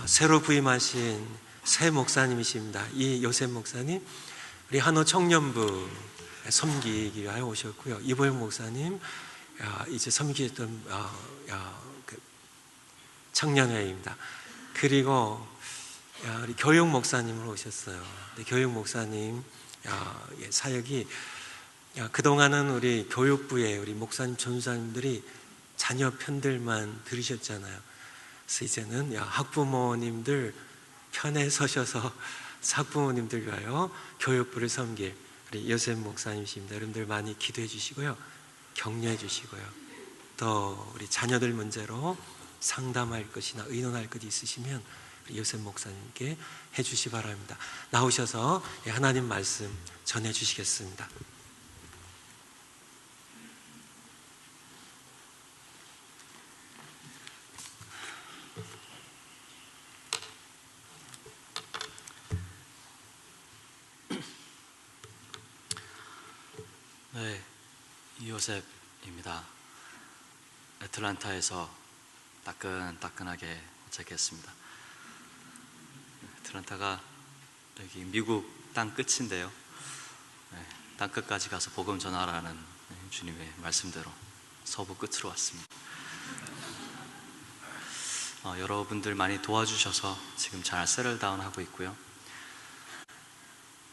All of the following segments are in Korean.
새로 부임하신 새 목사님이십니다. 이 요셉 목사님, 우리 한호 청년부 섬기기 위하여 오셨고요. 이보영 목사님, 이제 섬기했던 청년회입니다. 그리고 우리 교육 목사님으로 오셨어요. 교육 목사님 사역이 그동안은 우리 교육부에 우리 목사님, 전사님들이 자녀 편들만 들으셨잖아요. 그래서 이제는 학부모님들 편에 서셔서 학부모님들 위하여 교육부를 섬길 우리 요셉 목사님이십니다. 여러분들 많이 기도해 주시고요, 격려해 주시고요, 또 우리 자녀들 문제로 상담할 것이나 의논할 것이 있으시면 우리 요셉 목사님께 해 주시 바랍니다. 나오셔서 하나님 말씀 전해 주시겠습니다. 네, 이요셉입니다. 애틀란타에서 따끈따끈하게 도착했습니다. 애틀란타가 여기 미국 땅 끝인데요. 땅 끝까지 가서 복음 전하라는 주님의 말씀대로 서부 끝으로 왔습니다. 여러분들 많이 도와주셔서 지금 잘 세틀다운 하고 있고요.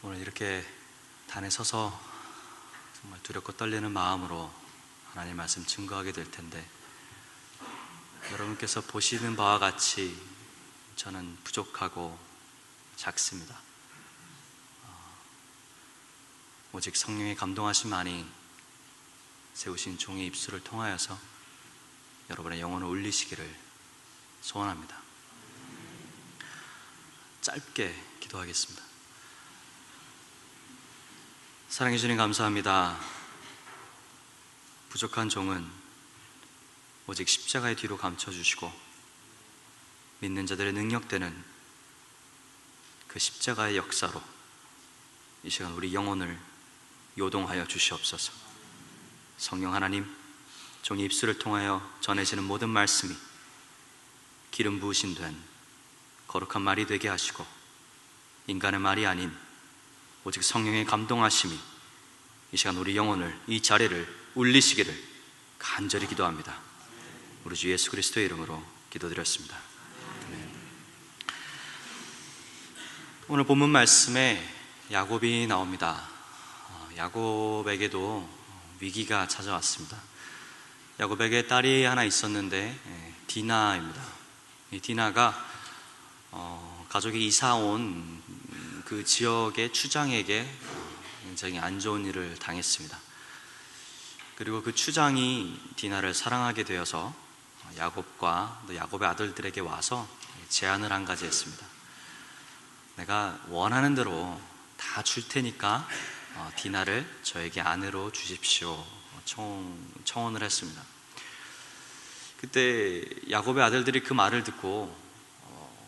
오늘 이렇게 단에 서서 정말 두렵고 떨리는 마음으로 하나님 말씀 증거하게 될 텐데, 여러분께서 보시는 바와 같이 저는 부족하고 작습니다. 오직 성령의 감동하심만이 세우신 종의 입술을 통하여서 여러분의 영혼을 울리시기를 소원합니다. 짧게 기도하겠습니다. 사랑해 주님 감사합니다. 부족한 종은 오직 십자가의 뒤로 감춰주시고 믿는 자들의 능력되는 그 십자가의 역사로 이 시간 우리 영혼을 요동하여 주시옵소서. 성령 하나님, 종의 입술을 통하여 전해지는 모든 말씀이 기름 부으신 된 거룩한 말이 되게 하시고 인간의 말이 아닌 오직 성령의 감동하심이 이 시간 우리 영혼을, 이 자리를 울리시기를 간절히 기도합니다. 우리 주 예수 그리스도의 이름으로 기도드렸습니다. 아멘. 오늘 본문 말씀에 야곱이 나옵니다. 야곱에게도 위기가 찾아왔습니다. 야곱에게 딸이 하나 있었는데 디나입니다. 이 디나가 가족이 이사 온 그 지역의 추장에게 굉장히 안 좋은 일을 당했습니다. 그리고 그 추장이 디나를 사랑하게 되어서 야곱과 또 야곱의 아들들에게 와서 제안을 한 가지 했습니다. 내가 원하는 대로 다 줄 테니까 디나를 저에게 아내로 주십시오. 청혼을 했습니다. 그때 야곱의 아들들이 그 말을 듣고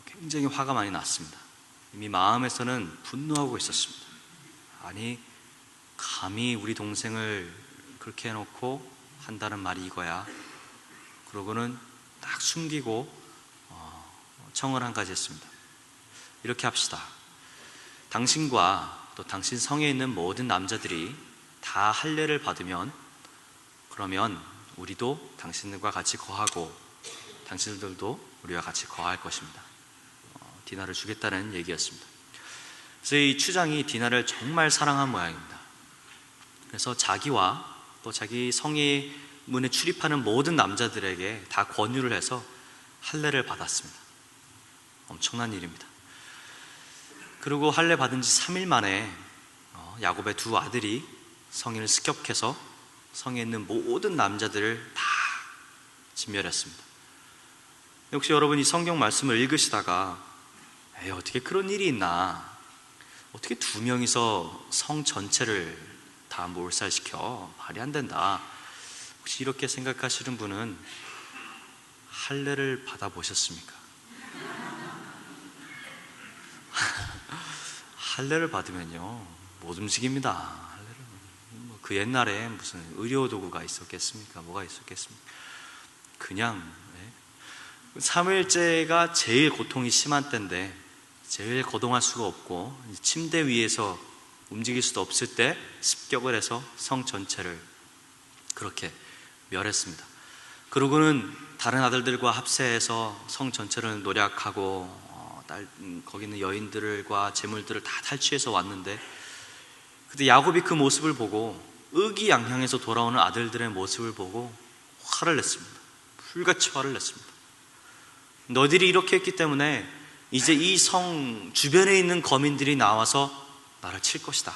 굉장히 화가 많이 났습니다. 이미 마음에서는 분노하고 있었습니다. 아니, 감히 우리 동생을 그렇게 해놓고 한다는 말이 이거야. 그러고는 딱 숨기고 청을 한 가지 했습니다. 이렇게 합시다. 당신과 또 당신 성에 있는 모든 남자들이 다 할례를 받으면, 그러면 우리도 당신들과 같이 거하고 당신들도 우리와 같이 거할 것입니다. 디나를 주겠다는 얘기였습니다. 그래서 이 추장이 디나를 정말 사랑한 모양입니다. 그래서 자기와 또 자기 성의 문에 출입하는 모든 남자들에게 다 권유를 해서 할례를 받았습니다. 엄청난 일입니다. 그리고 할례 받은 지 3일 만에 야곱의 두 아들이 성인을 습격해서 성에 있는 모든 남자들을 다 진멸했습니다. 혹시 여러분이 성경 말씀을 읽으시다가 어떻게 그런 일이 있나, 어떻게 두 명이서 성 전체를 다 몰살시켜, 말이 안 된다, 혹시 이렇게 생각하시는 분은 할례를 받아보셨습니까? 할례를 받으면요 못 움직입니다. 그 옛날에 무슨 의료도구가 있었겠습니까? 뭐가 있었겠습니까? 그냥 삼일째가 제일 고통이 심한 때인데 제일 거동할 수가 없고 침대 위에서 움직일 수도 없을 때 습격을 해서 성 전체를 그렇게 멸했습니다. 그러고는 다른 아들들과 합세해서 성 전체를 노략하고 거기 있는 여인들과 재물들을 다 탈취해서 왔는데, 그때 야곱이 그 모습을 보고, 의기양양해서 돌아오는 아들들의 모습을 보고 화를 냈습니다. 불같이 화를 냈습니다. 너희들이 이렇게 했기 때문에 이제 이 성 주변에 있는 거민들이 나와서 나를 칠 것이다.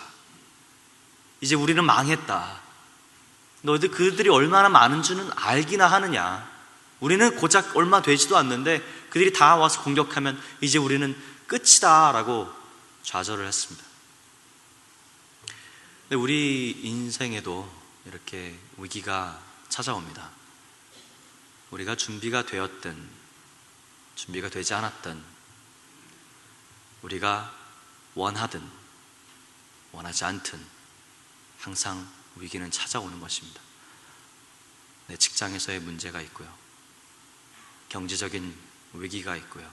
이제 우리는 망했다. 너희들 그들이 얼마나 많은 줄은 알기나 하느냐. 우리는 고작 얼마 되지도 않는데 그들이 다 와서 공격하면 이제 우리는 끝이다 라고 좌절을 했습니다. 근데 우리 인생에도 이렇게 위기가 찾아옵니다. 우리가 준비가 되었든 준비가 되지 않았든, 우리가 원하든 원하지 않든 항상 위기는 찾아오는 것입니다. 내 직장에서의 문제가 있고요, 경제적인 위기가 있고요,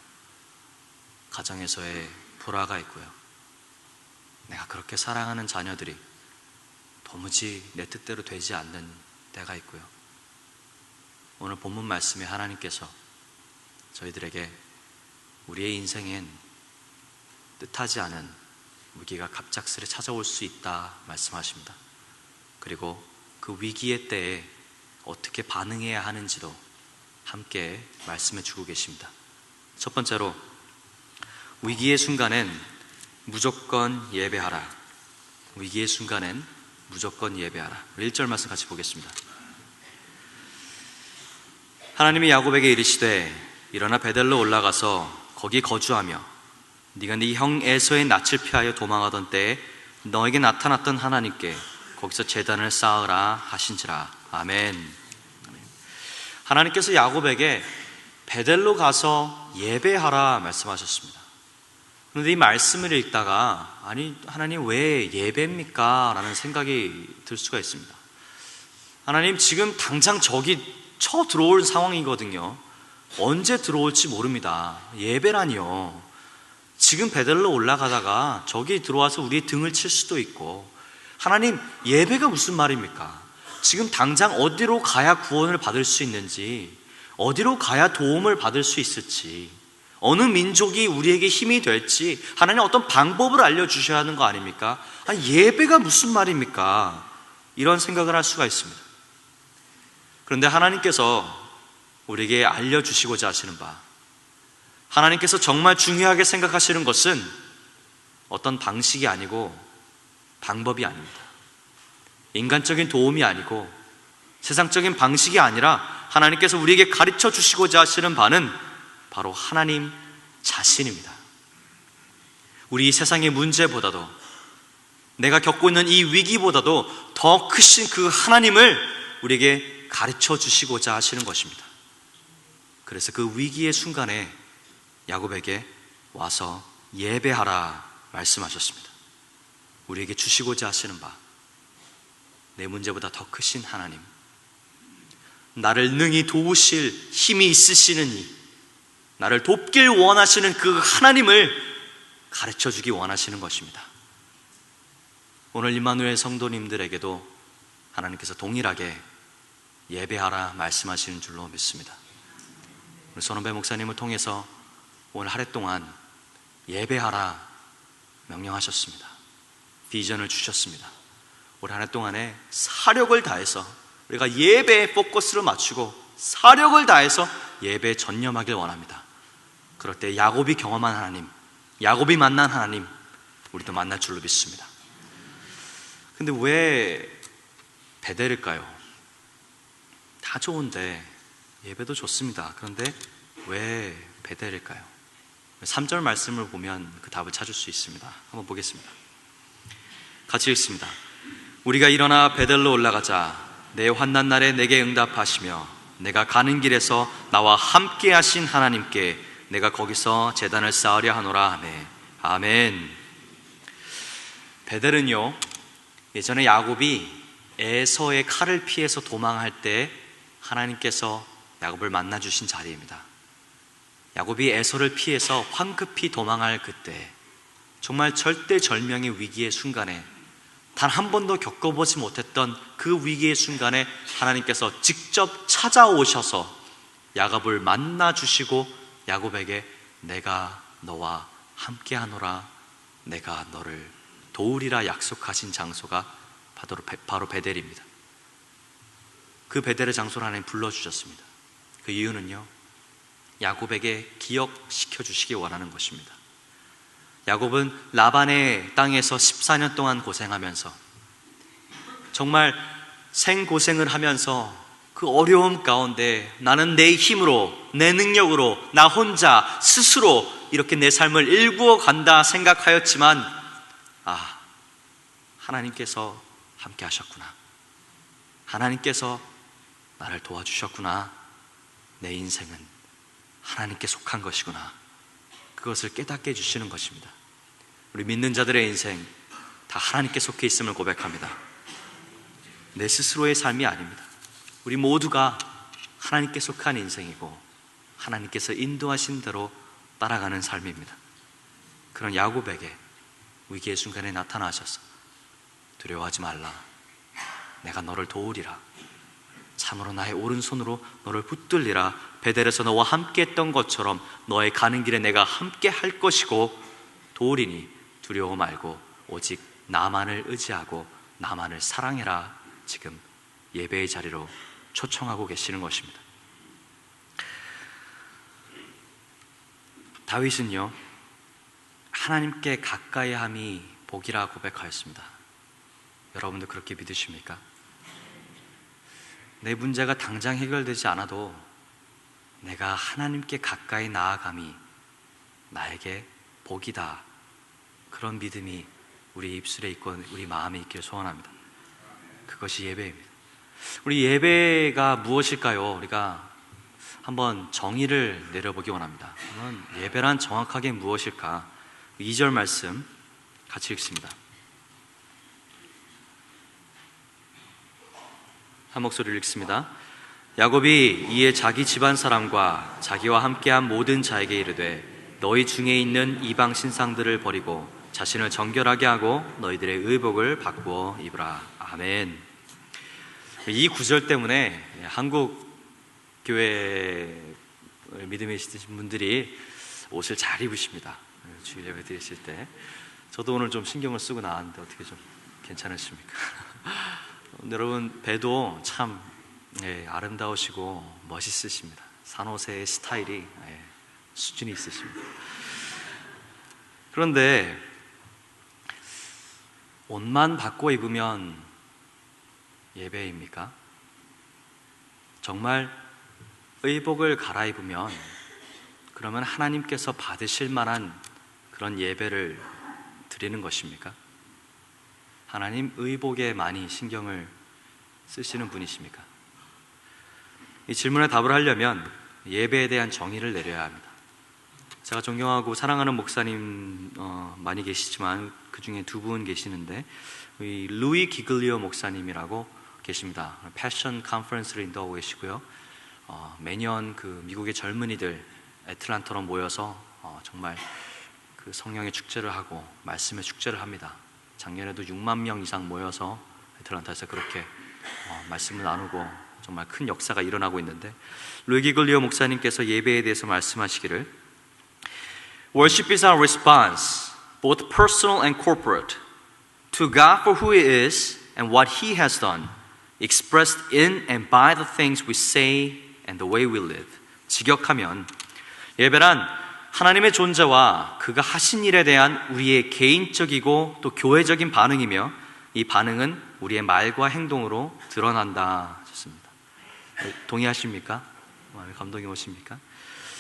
가정에서의 불화가 있고요, 내가 그렇게 사랑하는 자녀들이 도무지 내 뜻대로 되지 않는 때가 있고요. 오늘 본문 말씀에 하나님께서 저희들에게 우리의 인생엔 뜻하지 않은 위기가 갑작스레 찾아올 수 있다 말씀하십니다. 그리고 그 위기의 때에 어떻게 반응해야 하는지도 함께 말씀해 주고 계십니다. 첫 번째로, 위기의 순간엔 무조건 예배하라. 위기의 순간엔 무조건 예배하라. 1절 말씀 같이 보겠습니다. 하나님이 야곱에게 이르시되 일어나 베델로 올라가서 거기 거주하며 네가 네 형 에서의 낯을 피하여 도망하던 때에 너에게 나타났던 하나님께 거기서 제단을 쌓으라 하신지라. 아멘. 하나님께서 야곱에게 베델로 가서 예배하라 말씀하셨습니다. 그런데 이 말씀을 읽다가 아니 하나님 왜 예배입니까? 라는 생각이 들 수가 있습니다. 하나님 지금 당장 저기 쳐 들어올 상황이거든요. 언제 들어올지 모릅니다. 예배라니요. 지금 베델로 올라가다가 저기 들어와서 우리의 등을 칠 수도 있고, 하나님 예배가 무슨 말입니까? 지금 당장 어디로 가야 구원을 받을 수 있는지, 어디로 가야 도움을 받을 수 있을지, 어느 민족이 우리에게 힘이 될지 하나님 어떤 방법을 알려주셔야 하는 거 아닙니까? 아니, 예배가 무슨 말입니까? 이런 생각을 할 수가 있습니다. 그런데 하나님께서 우리에게 알려주시고자 하시는 바, 하나님께서 정말 중요하게 생각하시는 것은 어떤 방식이 아니고 방법이 아닙니다. 인간적인 도움이 아니고 세상적인 방식이 아니라 하나님께서 우리에게 가르쳐 주시고자 하시는 바는 바로 하나님 자신입니다. 우리 세상의 문제보다도, 내가 겪고 있는 이 위기보다도 더 크신 그 하나님을 우리에게 가르쳐 주시고자 하시는 것입니다. 그래서 그 위기의 순간에 야곱에게 와서 예배하라 말씀하셨습니다. 우리에게 주시고자 하시는 바, 내 문제보다 더 크신 하나님, 나를 능히 도우실 힘이 있으시는 이, 나를 돕길 원하시는 그 하나님을 가르쳐 주기 원하시는 것입니다. 오늘 임마누엘 성도님들에게도 하나님께서 동일하게 예배하라 말씀하시는 줄로 믿습니다. 우리 손원배 목사님을 통해서 오늘 한 해 동안 예배하라 명령하셨습니다. 비전을 주셨습니다. 올 한 해 동안에 사력을 다해서 우리가 예배에 포커스를 맞추고 사력을 다해서 예배에 전념하길 원합니다. 그럴 때 야곱이 경험한 하나님, 야곱이 만난 하나님, 우리도 만날 줄로 믿습니다. 근데 왜 베델일까요? 다 좋은데, 예배도 좋습니다. 그런데 왜 베델일까요? 3절 말씀을 보면 그 답을 찾을 수 있습니다. 한번 보겠습니다. 같이 읽습니다. 우리가 일어나 베델로 올라가자 내 환난 날에 내게 응답하시며 내가 가는 길에서 나와 함께 하신 하나님께 내가 거기서 제단을 쌓으려 하노라 하네. 아멘. 베델은요, 예전에 야곱이 에서의 칼을 피해서 도망할 때 하나님께서 야곱을 만나주신 자리입니다. 야곱이 에서를 피해서 황급히 도망할 그때, 정말 절대절명의 위기의 순간에, 단 한 번도 겪어보지 못했던 그 위기의 순간에 하나님께서 직접 찾아오셔서 야곱을 만나주시고 야곱에게 내가 너와 함께하노라, 내가 너를 도우리라 약속하신 장소가 바로 베델입니다. 그 베델의 장소를 하나님 불러주셨습니다. 그 이유는요, 야곱에게 기억시켜 주시기 원하는 것입니다. 야곱은 라반의 땅에서 14년 동안 고생하면서, 정말 생고생을 하면서 그 어려움 가운데 나는 내 힘으로, 내 능력으로, 나 혼자 스스로 이렇게 내 삶을 일구어 간다 생각하였지만, 하나님께서 함께 하셨구나, 하나님께서 나를 도와주셨구나, 내 인생은 하나님께 속한 것이구나, 그것을 깨닫게 해주시는 것입니다. 우리 믿는 자들의 인생 다 하나님께 속해 있음을 고백합니다. 내 스스로의 삶이 아닙니다. 우리 모두가 하나님께 속한 인생이고 하나님께서 인도하신 대로 따라가는 삶입니다. 그런 야곱에게 위기의 순간에 나타나셔서 두려워하지 말라, 내가 너를 도우리라, 참으로 나의 오른손으로 너를 붙들리라, 베델에서 너와 함께 했던 것처럼 너의 가는 길에 내가 함께 할 것이고 도우리니 두려워 말고 오직 나만을 의지하고 나만을 사랑해라, 지금 예배의 자리로 초청하고 계시는 것입니다. 다윗은요, 하나님께 가까이 함이 복이라 고백하였습니다. 여러분도 그렇게 믿으십니까? 내 문제가 당장 해결되지 않아도 내가 하나님께 가까이 나아감이 나에게 복이다, 그런 믿음이 우리 입술에 있고 우리 마음에 있기를 소원합니다. 그것이 예배입니다. 우리 예배가 무엇일까요? 우리가 한번 정의를 내려보기 원합니다. 예배란 정확하게 무엇일까? 2절 말씀 같이 읽습니다. 한 목소리를 읽습니다. 야곱이 이에 자기 집안 사람과 자기와 함께한 모든 자에게 이르되 너희 중에 있는 이방 신상들을 버리고 자신을 정결하게 하고 너희들의 의복을 바꾸어 입으라. 아멘. 이 구절 때문에 한국 교회 믿음이 있으신 분들이 옷을 잘 입으십니다. 주일 예배 드리실 때. 저도 오늘 좀 신경을 쓰고 나왔는데 어떻게 좀 괜찮으십니까? 여러분, 배도 참 아름다우시고 멋있으십니다. 산호세의 스타일이 수준이 있으십니다. 그런데 옷만 바꿔 입으면 예배입니까? 정말 의복을 갈아입으면 그러면 하나님께서 받으실 만한 그런 예배를 드리는 것입니까? 하나님 의복에 많이 신경을 쓰시는 분이십니까? 이 질문에 답을 하려면 예배에 대한 정의를 내려야 합니다. 제가 존경하고 사랑하는 목사님 많이 계시지만 그 중에 두 분 계시는데 이 루이 기글리오 목사님이라고 계십니다. 패션 컨퍼런스를 인도하고 계시고요. 매년 그 미국의 젊은이들 애틀란타로 모여서 정말 그 성령의 축제를 하고 말씀의 축제를 합니다. 작년에도 6만 명 이상 모여서 애틀란타에서 그렇게 말씀을 나누고 정말 큰 역사가 일어나고 있는데, 루이 기글리오 목사님께서 예배에 대해서 말씀하시기를 Worship is our response, both personal and corporate, to God for who He is and what He has done, expressed in and by the things we say and the way we live. 직역하면 예배란 하나님의 존재와 그가 하신 일에 대한 우리의 개인적이고 또 교회적인 반응이며 이 반응은 우리의 말과 행동으로 드러난다 하셨습니다. 동의하십니까? 감동이 오십니까?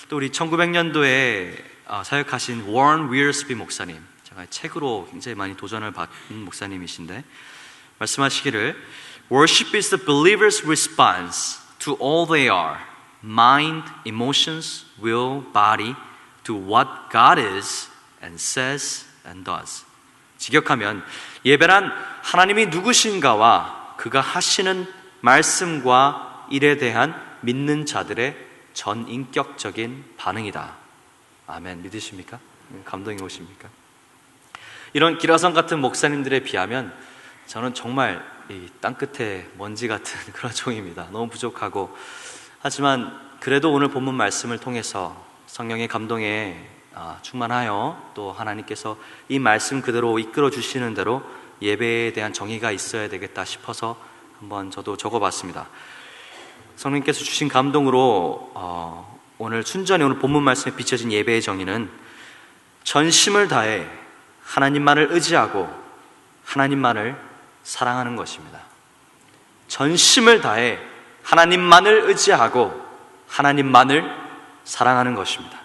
또 우리 1900년도에 사역하신 워런 위어스비 목사님, 제가 책으로 굉장히 많이 도전을 받은 목사님이신데 말씀하시기를 Worship is the believer's response to all they are, mind, emotions, will, body, to what God is and says and does. 직역하면 예배란 하나님이 누구신가와 그가 하시는 말씀과 일에 대한 믿는 자들의 전인격적인 반응이다 아멘. 믿으십니까? 감동이 오십니까? 이런 기라성 같은 목사님들에 비하면 저는 정말 이 땅끝에 먼지 같은 그런 종입니다. 너무 부족하고, 하지만 그래도 오늘 본문 말씀을 통해서 성령의 감동에 충만하여 또 하나님께서 이 말씀 그대로 이끌어 주시는 대로 예배에 대한 정의가 있어야 되겠다 싶어서 한번 저도 적어봤습니다. 성령님께서 주신 감동으로 오늘 순전히 오늘 본문 말씀에 비춰진 예배의 정의는 전심을 다해 하나님만을 의지하고 하나님만을 사랑하는 것입니다. 전심을 다해 하나님만을 의지하고 하나님만을 사랑하는 것입니다.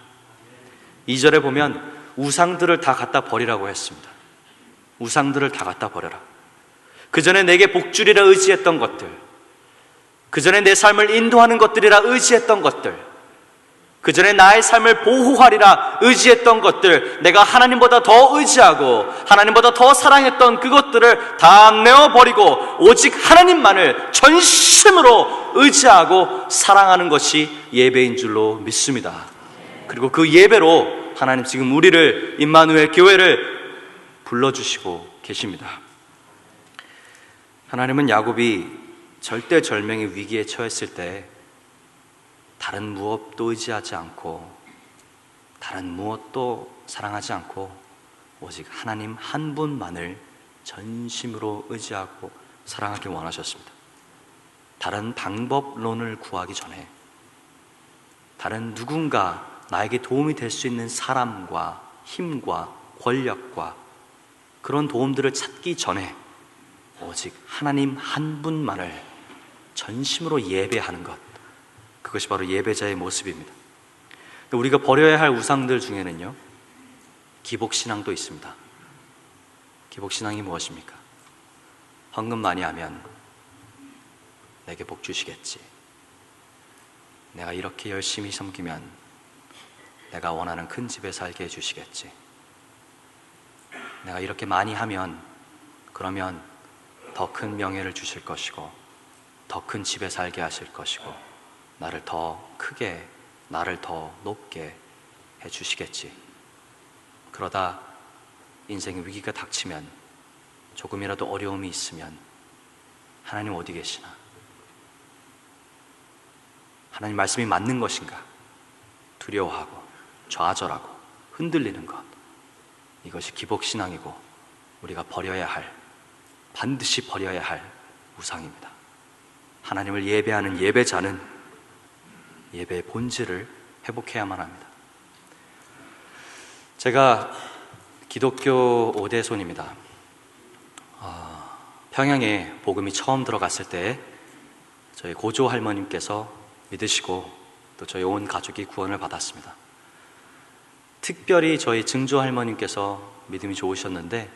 2절에 보면 우상들을 다 갖다 버리라고 했습니다. 우상들을 다 갖다 버려라. 그 전에 내게 복주리라 의지했던 것들, 그 전에 내 삶을 인도하는 것들이라 의지했던 것들, 그 전에 나의 삶을 보호하리라 의지했던 것들, 내가 하나님보다 더 의지하고 하나님보다 더 사랑했던 그것들을 다 내어버리고 오직 하나님만을 전심으로 의지하고 사랑하는 것이 예배인 줄로 믿습니다. 그리고 그 예배로 하나님 지금 우리를, 임마누엘 교회를 불러주시고 계십니다. 하나님은 야곱이 절대절명의 위기에 처했을 때 다른 무엇도 의지하지 않고 다른 무엇도 사랑하지 않고 오직 하나님 한 분만을 전심으로 의지하고 사랑하기 원하셨습니다. 다른 방법론을 구하기 전에, 다른 누군가 나에게 도움이 될 수 있는 사람과 힘과 권력과 그런 도움들을 찾기 전에 오직 하나님 한 분만을 전심으로 예배하는 것, 그것이 바로 예배자의 모습입니다. 우리가 버려야 할 우상들 중에는요, 기복신앙도 있습니다. 기복신앙이 무엇입니까? 헌금 많이 하면 내게 복 주시겠지, 내가 이렇게 열심히 섬기면 내가 원하는 큰 집에 살게 해주시겠지, 내가 이렇게 많이 하면 그러면 더 큰 명예를 주실 것이고 더 큰 집에 살게 하실 것이고 나를 더 크게, 나를 더 높게 해주시겠지. 그러다 인생의 위기가 닥치면, 조금이라도 어려움이 있으면 하나님 어디 계시나? 하나님 말씀이 맞는 것인가? 두려워하고 좌절하고 흔들리는 것, 이것이 기복신앙이고 우리가 버려야 할, 반드시 버려야 할 우상입니다. 하나님을 예배하는 예배자는 예배의 본질을 회복해야만 합니다. 제가 기독교 5대손입니다. 평양에 복음이 처음 들어갔을 때 저희 고조 할머님께서 믿으시고 또 저희 온 가족이 구원을 받았습니다. 특별히 저희 증조 할머님께서 믿음이 좋으셨는데,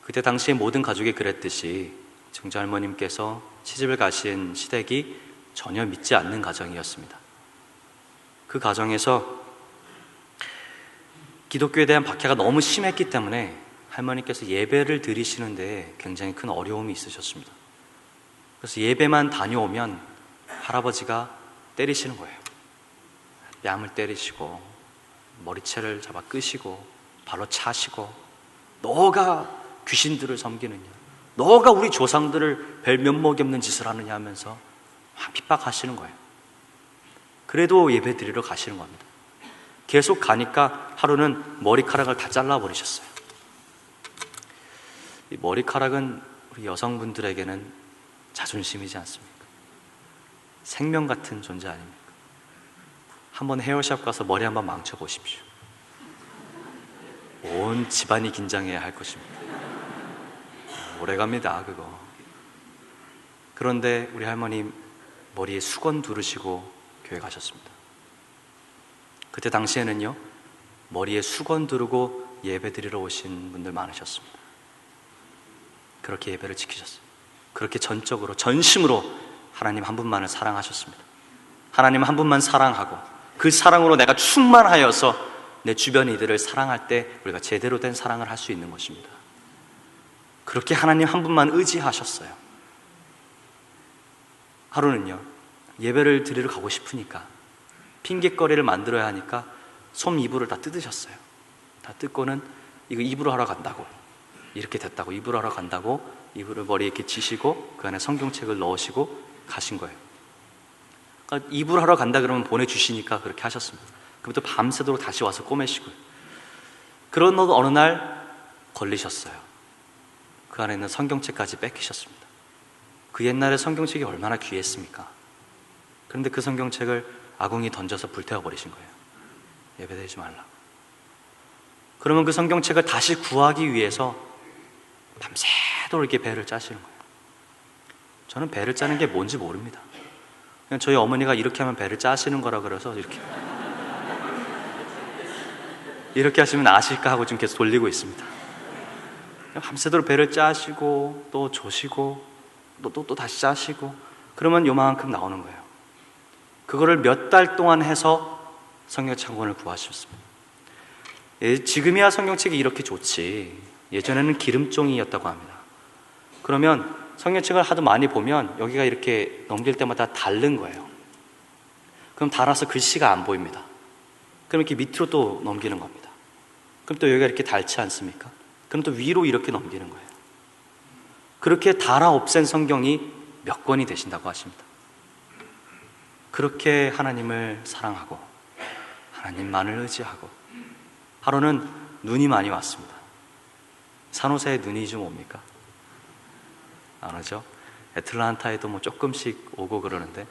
그때 당시에 모든 가족이 그랬듯이 증조 할머님께서 시집을 가신 시댁이 전혀 믿지 않는 가정이었습니다. 그 가정에서 기독교에 대한 박해가 너무 심했기 때문에 할머니께서 예배를 드리시는데 굉장히 큰 어려움이 있으셨습니다. 그래서 예배만 다녀오면 할아버지가 때리시는 거예요. 뺨을 때리시고 머리채를 잡아 끄시고 발로 차시고, 너가 귀신들을 섬기느냐, 너가 우리 조상들을 별 면목이 없는 짓을 하느냐 하면서 막 핍박하시는 거예요. 그래도 예배 드리러 가시는 겁니다. 계속 가니까 하루는 머리카락을 다 잘라버리셨어요. 이 머리카락은 우리 여성분들에게는 자존심이지 않습니까? 생명 같은 존재 아닙니까? 한번 헤어샵 가서 머리 한번 망쳐보십시오. 온 집안이 긴장해야 할 것입니다. 오래갑니다, 그거. 그런데 우리 할머님 머리에 수건 두르시고 교회 가셨습니다. 그때 당시에는요, 머리에 수건 두르고 예배 드리러 오신 분들 많으셨습니다. 그렇게 예배를 지키셨어요. 그렇게 전적으로, 전심으로 하나님 한 분만을 사랑하셨습니다. 하나님 한 분만 사랑하고 그 사랑으로 내가 충만하여서 내 주변 이들을 사랑할 때 우리가 제대로 된 사랑을 할 수 있는 것입니다. 그렇게 하나님 한 분만 의지하셨어요. 하루는요, 예배를 드리러 가고 싶으니까 핑계거리를 만들어야 하니까 솜 이불을 다 뜯으셨어요. 다 뜯고는 이거 입으로 하러 간다고, 이렇게 됐다고, 입으로 하러 간다고 이불을 머리에 이렇게 지시고 그 안에 성경책을 넣으시고 가신 거예요. 그러니까 입으로 하러 간다 그러면 보내주시니까 그렇게 하셨습니다. 그럼 또 밤새도록 다시 와서 꼬매시고요. 그런 어느 날 걸리셨어요. 그 안에 있는 성경책까지 뺏기셨습니다. 그 옛날에 성경책이 얼마나 귀했습니까? 그런데 그 성경책을 아궁이 던져서 불태워버리신 거예요. 예배드리지 말라고. 그러면 그 성경책을 다시 구하기 위해서 밤새도록 이렇게 배를 짜시는 거예요. 저는 배를 짜는 게 뭔지 모릅니다. 그냥 저희 어머니가 이렇게 하면 배를 짜시는 거라 그래서 이렇게 하시면 아실까 하고 지금 계속 돌리고 있습니다. 밤새도록 배를 짜시고 또 조시고 또 다시 짜시고 그러면 요만큼 나오는 거예요. 그거를 몇 달 동안 해서 성경책 한 권을 구하셨습니다. 지금이야 성경책이 이렇게 좋지 예전에는 기름종이였다고 합니다. 그러면 성경책을 하도 많이 보면 여기가 이렇게 넘길 때마다 닳는 거예요. 그럼 닳아서 글씨가 안 보입니다. 그럼 이렇게 밑으로 또 넘기는 겁니다. 그럼 또 여기가 이렇게 닳지 않습니까? 그럼 또 위로 이렇게 넘기는 거예요. 그렇게 닳아 없앤 성경이 몇 권이 되신다고 하십니다. 그렇게 하나님을 사랑하고 하나님만을 의지하고 하루는 눈이 많이 왔습니다. 산호세에 눈이 좀 옵니까? 안 오죠? 애틀란타에도 뭐 조금씩 오고 그러는데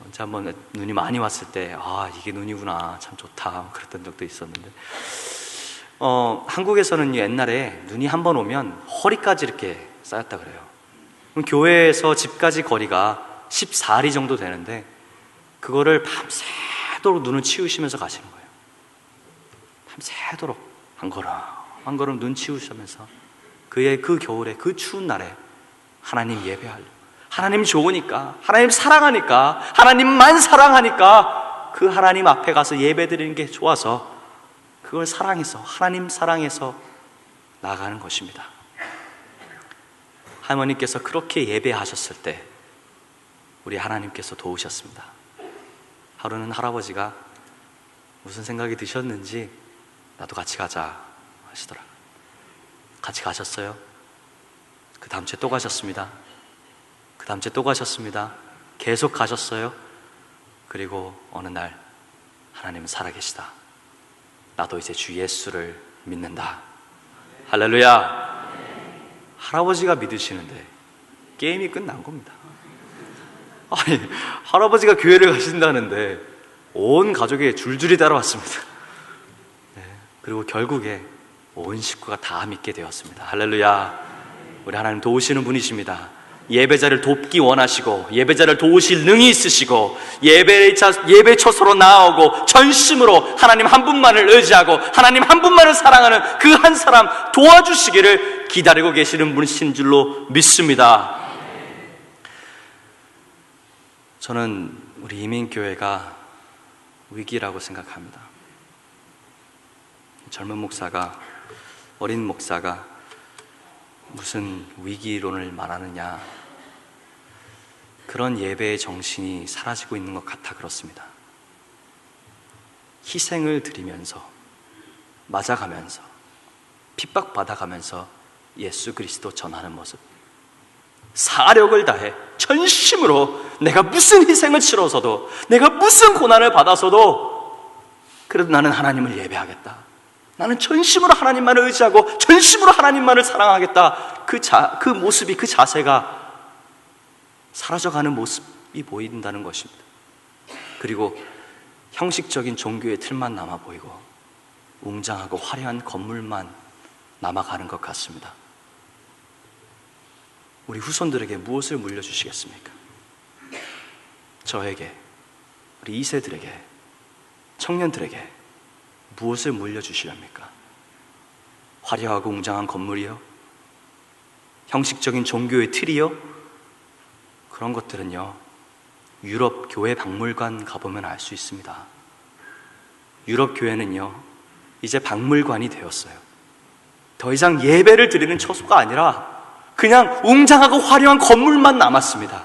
언제 한번 눈이 많이 왔을 때 이게 눈이구나 참 좋다 그랬던 적도 있었는데 한국에서는 옛날에 눈이 한 번 오면 허리까지 이렇게 쌓였다 그래요. 그럼 교회에서 집까지 거리가 14리 정도 되는데 그거를 밤새도록 눈을 치우시면서 가시는 거예요. 밤새도록 한 걸음 눈 치우시면서 그 겨울에 그 추운 날에 하나님 예배하려, 하나님 좋으니까, 하나님 사랑하니까, 하나님만 사랑하니까 그 하나님 앞에 가서 예배드리는 게 좋아서 그걸 사랑해서, 하나님 사랑해서 나아가는 것입니다. 할머니께서 그렇게 예배하셨을 때 우리 하나님께서 도우셨습니다. 하루는 할아버지가 무슨 생각이 드셨는지 나도 같이 가자 하시더라고요. 같이 가셨어요. 그 다음 주에 또 가셨습니다. 그 다음 주에 또 가셨습니다. 계속 가셨어요. 그리고 어느 날 하나님은 살아계시다. 나도 이제 주 예수를 믿는다. 할렐루야. 할아버지가 믿으시는데 게임이 끝난 겁니다. 아니, 할아버지가 교회를 가신다는데 온 가족이 줄줄이 따라왔습니다. 네, 그리고 결국에 온 식구가 다 믿게 되었습니다. 할렐루야. 우리 하나님 도우시는 분이십니다. 예배자를 돕기 원하시고 예배자를 도우실 능이 있으시고 예배 처소로 나아오고 전심으로 하나님 한 분만을 의지하고 하나님 한 분만을 사랑하는 그 한 사람 도와주시기를 기다리고 계시는 분이신 줄로 믿습니다. 저는 우리 이민교회가 위기라고 생각합니다. 젊은 목사가, 어린 목사가 무슨 위기론을 말하느냐, 그런 예배의 정신이 사라지고 있는 것 같아 그렇습니다. 희생을 드리면서, 맞아가면서, 핍박받아가면서 예수 그리스도 전하는 모습, 사력을 다해 전심으로 내가 무슨 희생을 치러서도, 내가 무슨 고난을 받아서도 그래도 나는 하나님을 예배하겠다, 나는 전심으로 하나님만을 의지하고 전심으로 하나님만을 사랑하겠다, 그 모습이, 그 자세가 사라져가는 모습이 보인다는 것입니다. 그리고 형식적인 종교의 틀만 남아 보이고 웅장하고 화려한 건물만 남아가는 것 같습니다. 우리 후손들에게 무엇을 물려주시겠습니까? 저에게, 우리 2세들에게, 청년들에게 무엇을 물려주시렵니까? 화려하고 웅장한 건물이요? 형식적인 종교의 틀이요? 그런 것들은요, 유럽 교회 박물관 가보면 알 수 있습니다. 유럽 교회는요, 이제 박물관이 되었어요. 더 이상 예배를 드리는 처소가 아니라 그냥 웅장하고 화려한 건물만 남았습니다.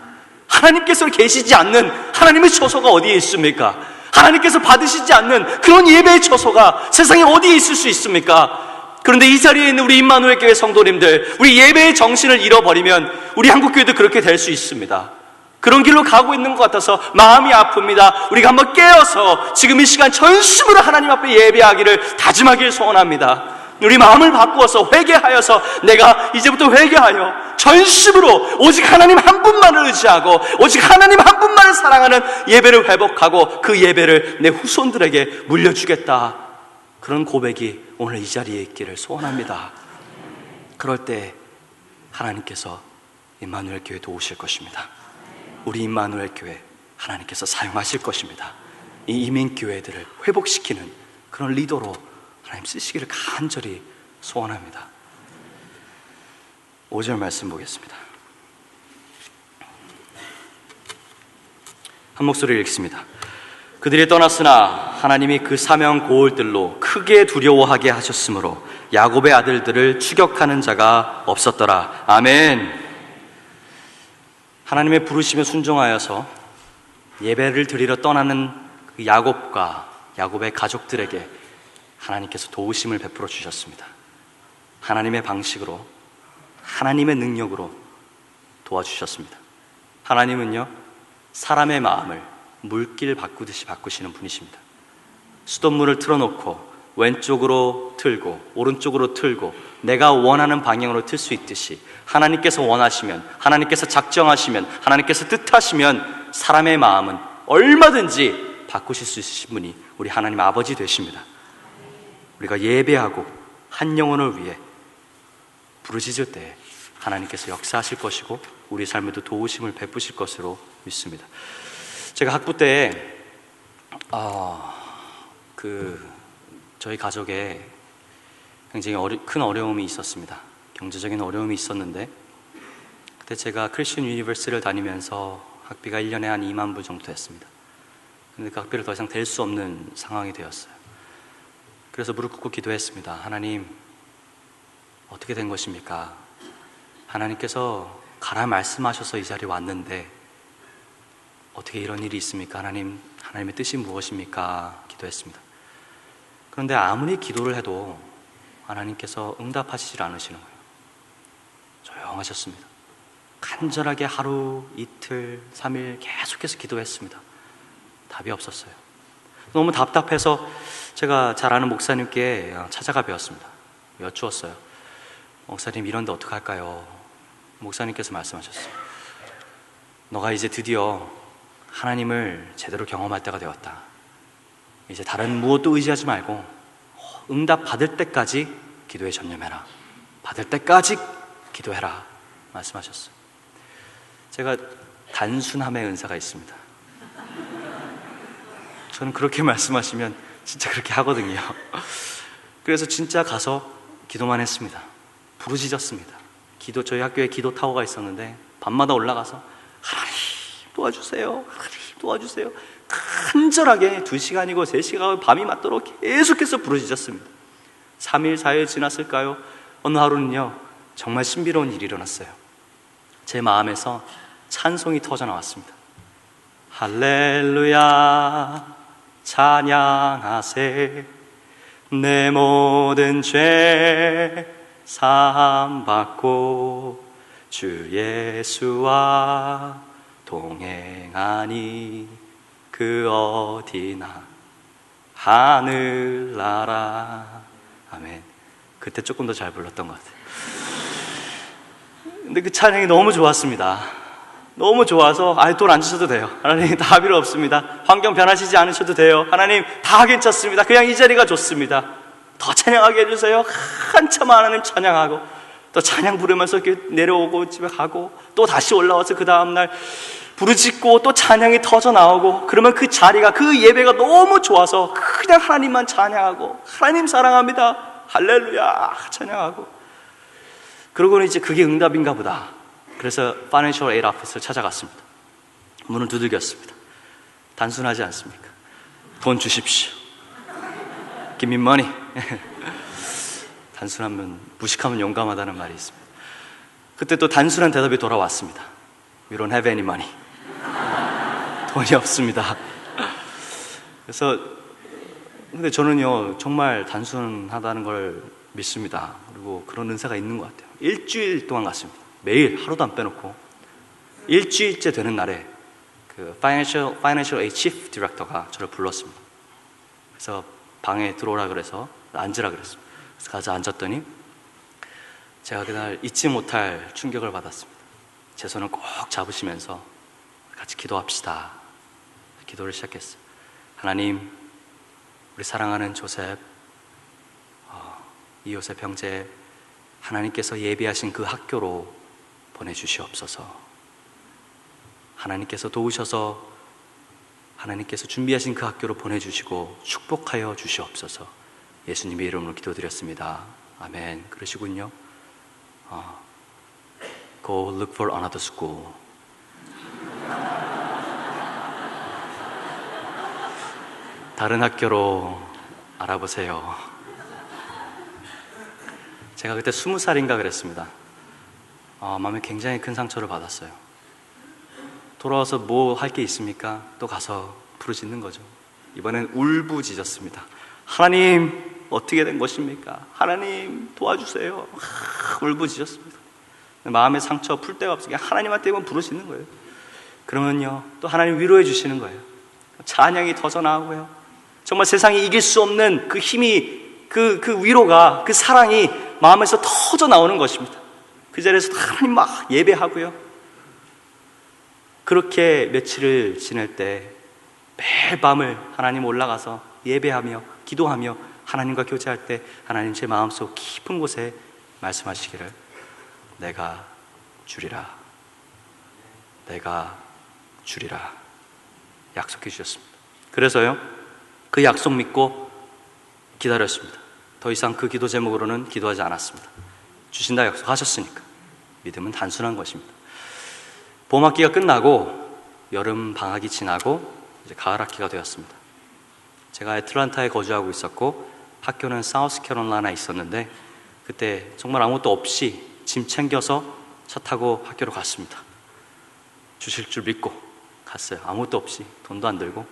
하나님께서 계시지 않는 하나님의 처소가 어디에 있습니까? 하나님께서 받으시지 않는 그런 예배의 처소가 세상에 어디에 있을 수 있습니까? 그런데 이 자리에 있는 우리 임마누엘 교회 성도님들, 우리 예배의 정신을 잃어버리면 우리 한국교회도 그렇게 될 수 있습니다. 그런 길로 가고 있는 것 같아서 마음이 아픕니다. 우리가 한번 깨어서 지금 이 시간 전심으로 하나님 앞에 예배하기를 다짐하길 소원합니다. 우리 마음을 바꾸어서 회개하여서 내가 이제부터 회개하여 전심으로 오직 하나님 한 분만을 의지하고 오직 하나님 한 분만을 사랑하는 예배를 회복하고 그 예배를 내 후손들에게 물려주겠다. 그런 고백이 오늘 이 자리에 있기를 소원합니다. 그럴 때 하나님께서 임마누엘 교회도 오실 것입니다. 우리 임마누엘 교회 하나님께서 사용하실 것입니다. 이 이민교회들을 회복시키는 그런 리더로 하나님 쓰시기를 간절히 소원합니다. 5절 말씀 보겠습니다. 한 목소리를 읽습니다. 그들이 떠났으나 하나님이 그 사명 고울들로 크게 두려워하게 하셨으므로 야곱의 아들들을 추격하는 자가 없었더라. 아멘. 하나님의 부르심에 순종하여서 예배를 드리러 떠나는 그 야곱과 야곱의 가족들에게 하나님께서 도우심을 베풀어 주셨습니다. 하나님의 방식으로, 하나님의 능력으로 도와주셨습니다. 하나님은요, 사람의 마음을 물길 바꾸듯이 바꾸시는 분이십니다. 수돗물을 틀어놓고 왼쪽으로 틀고 오른쪽으로 틀고 내가 원하는 방향으로 틀 수 있듯이 하나님께서 원하시면, 하나님께서 작정하시면, 하나님께서 뜻하시면 사람의 마음은 얼마든지 바꾸실 수 있으신 분이 우리 하나님 아버지 되십니다. 우리가 예배하고 한 영혼을 위해 부르짖을 때 하나님께서 역사하실 것이고 우리 삶에도 도우심을 베푸실 것으로 믿습니다. 제가 학부 때 저희 가족에 굉장히 큰 어려움이 있었습니다. 경제적인 어려움이 있었는데 그때 제가 크리스천 유니버시티를 다니면서 학비가 1년에 한 2만 불 정도 됐습니다. 근데 그 학비를 더 이상 댈 수 없는 상황이 되었어요. 그래서 무릎 꿇고 기도했습니다. 하나님, 어떻게 된 것입니까? 하나님께서 가라 말씀하셔서 이 자리에 왔는데 어떻게 이런 일이 있습니까? 하나님의 뜻이 무엇입니까? 기도했습니다. 그런데 아무리 기도를 해도 하나님께서 응답하시질 않으시는 거예요. 조용하셨습니다. 간절하게 하루, 이틀, 3일 계속해서 기도했습니다. 답이 없었어요. 너무 답답해서 제가 잘 아는 목사님께 찾아가 배웠습니다. 여쭈었어요. 목사님, 이런데 어떡할까요? 목사님께서 말씀하셨어요. 너가 이제 드디어 하나님을 제대로 경험할 때가 되었다. 이제 다른 무엇도 의지하지 말고 응답 받을 때까지 기도에 전념해라. 받을 때까지 기도해라. 말씀하셨어요. 제가 단순함의 은사가 있습니다. 저는 그렇게 말씀하시면 진짜 그렇게 하거든요. 그래서 진짜 가서 기도만 했습니다. 부르짖었습니다. 저희 학교에 기도 타워가 있었는데 밤마다 올라가서 하나님 도와주세요. 하나님 도와주세요. 간절하게 2시간이고 3시간 밤이 맞도록 계속해서 부르짖었습니다. 3일, 4일 지났을까요? 어느 하루는요, 정말 신비로운 일이 일어났어요. 제 마음에서 찬송이 터져 나왔습니다. 할렐루야 찬양하세 내 모든 죄 사함받고 주 예수와 동행하니 그 어디나 하늘나라. 아멘. 그때 조금 더 잘 불렀던 것 같아요. 근데 그 찬양이 너무 좋았습니다. 너무 좋아서 돈 안 주셔도 돼요. 하나님 다 필요 없습니다. 환경 변하시지 않으셔도 돼요. 하나님 다 괜찮습니다. 그냥 이 자리가 좋습니다. 더 찬양하게 해주세요. 한참 하나님 찬양하고 또 찬양 부르면서 이렇게 내려오고 집에 가고 또 다시 올라와서 그 다음날 부르짖고 또 찬양이 터져 나오고 그러면 그 자리가, 그 예배가 너무 좋아서 그냥 하나님만 찬양하고 하나님 사랑합니다 할렐루야 찬양하고, 그러고는 이제 그게 응답인가 보다. 그래서 Financial Aid Office를 찾아갔습니다. 문을 두들겼습니다. 단순하지 않습니까? 돈 주십시오. Give me money. 단순하면, 무식하면 용감하다는 말이 있습니다. 그때 또 단순한 대답이 돌아왔습니다. We don't have any money. 돈이 없습니다. 그래서 근데 저는요 정말 단순하다는 걸 믿습니다. 그리고 그런 은사가 있는 것 같아요. 일주일 동안 갔습니다. 매일 하루도 안 빼놓고 일주일째 되는 날에 그 Financial Aid Chief Director가 저를 불렀습니다. 그래서 방에 들어오라 그래서 앉으라 그랬습니다. 그래서 가서 앉았더니 제가 그날 잊지 못할 충격을 받았습니다. 제 손을 꼭 잡으시면서 같이 기도합시다. 기도를 시작했어요. 하나님, 우리 사랑하는 조셉, 이 요셉 형제 하나님께서 예비하신 그 학교로 보내주시옵소서. 하나님께서 도우셔서 하나님께서 준비하신 그 학교로 보내주시고 축복하여 주시옵소서. 예수님의 이름으로 기도드렸습니다. 아멘. 그러시군요. Go look for another school. 다른 학교로 알아보세요. 제가 그때 20살인가 그랬습니다. 마음에 굉장히 큰 상처를 받았어요. 돌아와서 뭐 할 게 있습니까? 또 가서 부르짖는 거죠. 이번엔 울부짖었습니다. 하나님, 어떻게 된 것입니까? 하나님 도와주세요. 울부짖었습니다. 마음의 상처 풀 데가 없으니까 하나님한테만 부르짖는 거예요. 그러면요 또 하나님 위로해 주시는 거예요. 찬양이 터져 나오고요. 정말 세상이 이길 수 없는 그 힘이 그 위로가, 그 사랑이 마음에서 터져 나오는 것입니다. 그 자리에서 하나님 막 예배하고요. 그렇게 며칠을 지낼 때 매일 밤을 하나님 올라가서 예배하며 기도하며 하나님과 교제할 때 하나님 제 마음속 깊은 곳에 말씀하시기를 내가 주리라, 내가 주리라 약속해 주셨습니다. 그래서요 그 약속 믿고 기다렸습니다. 더 이상 그 기도 제목으로는 기도하지 않았습니다. 주신다 약속하셨으니까 믿음은 단순한 것입니다. 봄학기가 끝나고 여름 방학이 지나고 이제 가을 학기가 되었습니다. 제가 애틀란타에 거주하고 있었고 학교는 사우스캐롤라이나에 있었는데 그때 정말 아무것도 없이 짐 챙겨서 차 타고 학교로 갔습니다. 주실 줄 믿고 갔어요. 아무것도 없이, 돈도 안 들고.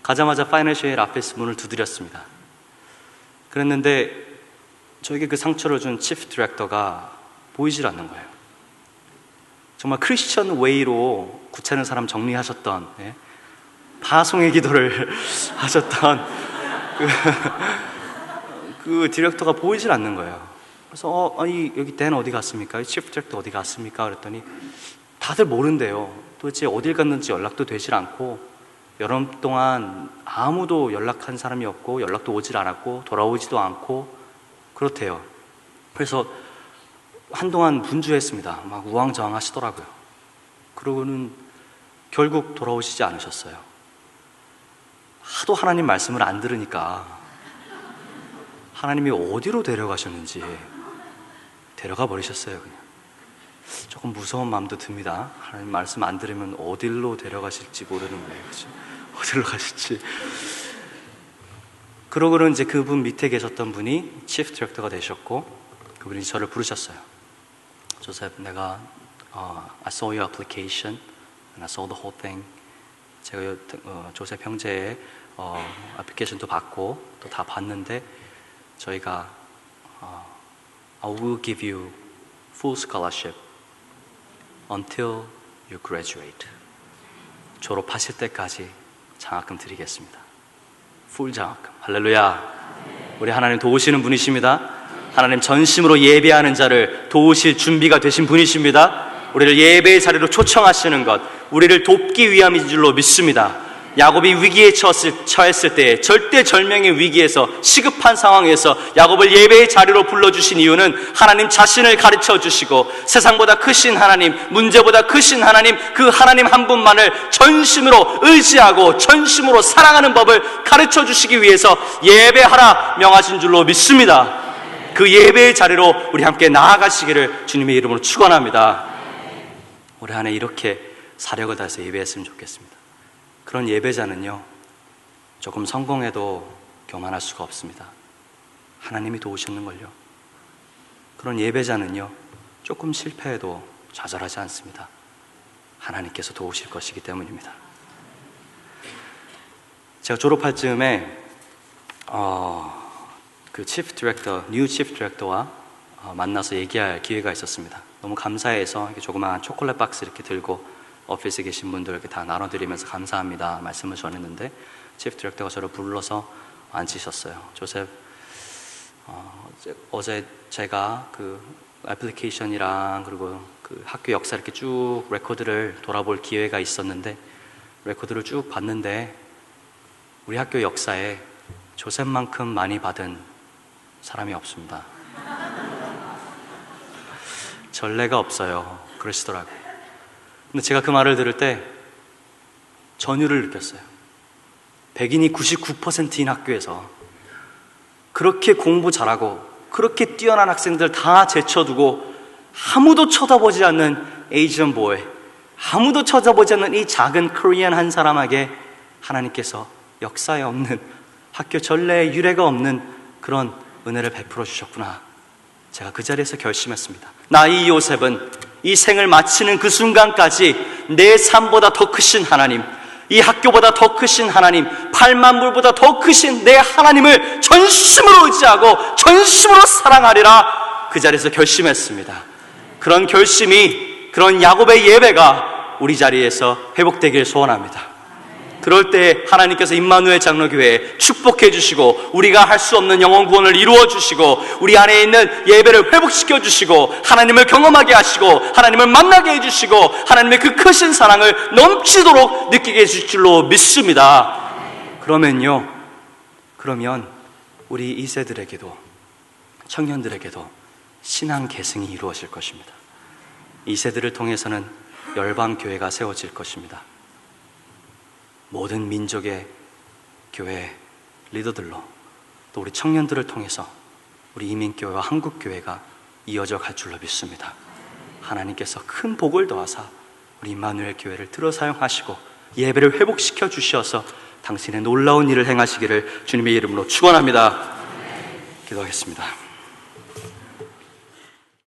가자마자 파이낸셜 앞에서 문을 두드렸습니다. 그랬는데 저에게 그 상처를 준 치프 디렉터가 보이질 않는 거예요. 정말 크리스천 웨이로 구차는 사람 정리하셨던, 파송의 기도를 하셨던 그 디렉터가 보이질 않는 거예요. 그래서 아니 여기 댄 어디 갔습니까? 치프 디렉터 어디 갔습니까? 그랬더니 다들 모른대요. 도대체 어딜 갔는지 연락도 되질 않고 여름 동안 아무도 연락한 사람이 없고 연락도 오질 않았고 돌아오지도 않고 그렇대요. 그래서 한동안 분주했습니다. 막 우왕좌왕 하시더라고요. 그러고는 결국 돌아오시지 않으셨어요. 하도 하나님 말씀을 안 들으니까 하나님이 어디로 데려가셨는지 데려가 버리셨어요. 그냥 조금 무서운 마음도 듭니다. 하나님 말씀 안 들으면 어디로 데려가실지 모르는 거예요. 그렇죠? 어디로 가실지. 그러고는 이제 그분 밑에 계셨던 분이 치프 디렉터가 되셨고 그분이 저를 부르셨어요. 조셉, 내가 I saw your application and I saw the whole thing. 제가 조셉 형제의 애플리케이션도 받고 또 다 봤는데 저희가 I will give you full scholarship until you graduate. 졸업하실 때까지 장학금 드리겠습니다. 풀 장학금. 할렐루야. 우리 하나님 도우시는 분이십니다. 하나님 전심으로 예배하는 자를 도우실 준비가 되신 분이십니다. 우리를 예배의 자리로 초청하시는 것, 우리를 돕기 위함인 줄로 믿습니다. 야곱이 위기에 처했을 때 절대절명의 위기에서 시급한 상황에서 야곱을 예배의 자리로 불러주신 이유는 하나님 자신을 가르쳐 주시고 세상보다 크신 하나님, 문제보다 크신 하나님, 그 하나님 한 분만을 전심으로 의지하고 전심으로 사랑하는 법을 가르쳐 주시기 위해서 예배하라 명하신 줄로 믿습니다. 그 예배의 자리로 우리 함께 나아가시기를 주님의 이름으로 축원합니다. 올해 한 해 이렇게 사력을 다해서 예배했으면 좋겠습니다. 그런 예배자는요 조금 성공해도 교만할 수가 없습니다. 하나님이 도우셨는걸요. 그런 예배자는요 조금 실패해도 좌절하지 않습니다. 하나님께서 도우실 것이기 때문입니다. 제가 졸업할 즈음에 그 뉴 치프 디렉터와 만나서 얘기할 기회가 있었습니다. 너무 감사해서 이렇게 조그마한 초콜릿 박스 이렇게 들고 오피스에 계신 분들 이렇게 다 나눠드리면서 감사합니다 말씀을 전했는데, 치프 디렉터가 저를 불러서 앉히셨어요. 조셉, 어제 제가 그 애플리케이션이랑 그리고 그 학교 역사 이렇게 쭉 레코드를 돌아볼 기회가 있었는데, 레코드를 쭉 봤는데 우리 학교 역사에 조셉만큼 많이 받은 사람이 없습니다. 전례가 없어요. 그러시더라고요. 근데 제가 그 말을 들을 때 전율을 느꼈어요. 백인이 99%인 학교에서 그렇게 공부 잘하고 그렇게 뛰어난 학생들 다 제쳐두고 아무도 쳐다보지 않는 에이지언 보이, 아무도 쳐다보지 않는 이 작은 코리안 한 사람에게 하나님께서 역사에 없는, 학교 전례에 유례가 없는 그런 은혜를 베풀어 주셨구나. 제가 그 자리에서 결심했습니다. 나 이 요셉은 이 생을 마치는 그 순간까지 내 삶보다 더 크신 하나님, 이 학교보다 더 크신 하나님, 8만 불보다 더 크신 내 하나님을 전심으로 의지하고 전심으로 사랑하리라. 그 자리에서 결심했습니다. 그런 결심이, 그런 야곱의 예배가 우리 자리에서 회복되길 소원합니다. 그럴 때 하나님께서 임마누엘 장로교회에 축복해 주시고, 우리가 할 수 없는 영혼 구원을 이루어 주시고, 우리 안에 있는 예배를 회복시켜 주시고, 하나님을 경험하게 하시고, 하나님을 만나게 해 주시고, 하나님의 그 크신 사랑을 넘치도록 느끼게 해 주실 줄로 믿습니다. 그러면 우리 2세들에게도, 청년들에게도 신앙 계승이 이루어질 것입니다. 2세들을 통해서는 열방교회가 세워질 것입니다. 모든 민족의 교회 리더들로, 또 우리 청년들을 통해서 우리 이민교회와 한국교회가 이어져 갈 줄로 믿습니다. 하나님께서 큰 복을 더하사 우리 임마누엘 교회를 들어 사용하시고 예배를 회복시켜 주셔서 당신의 놀라운 일을 행하시기를 주님의 이름으로 축원합니다. 기도하겠습니다.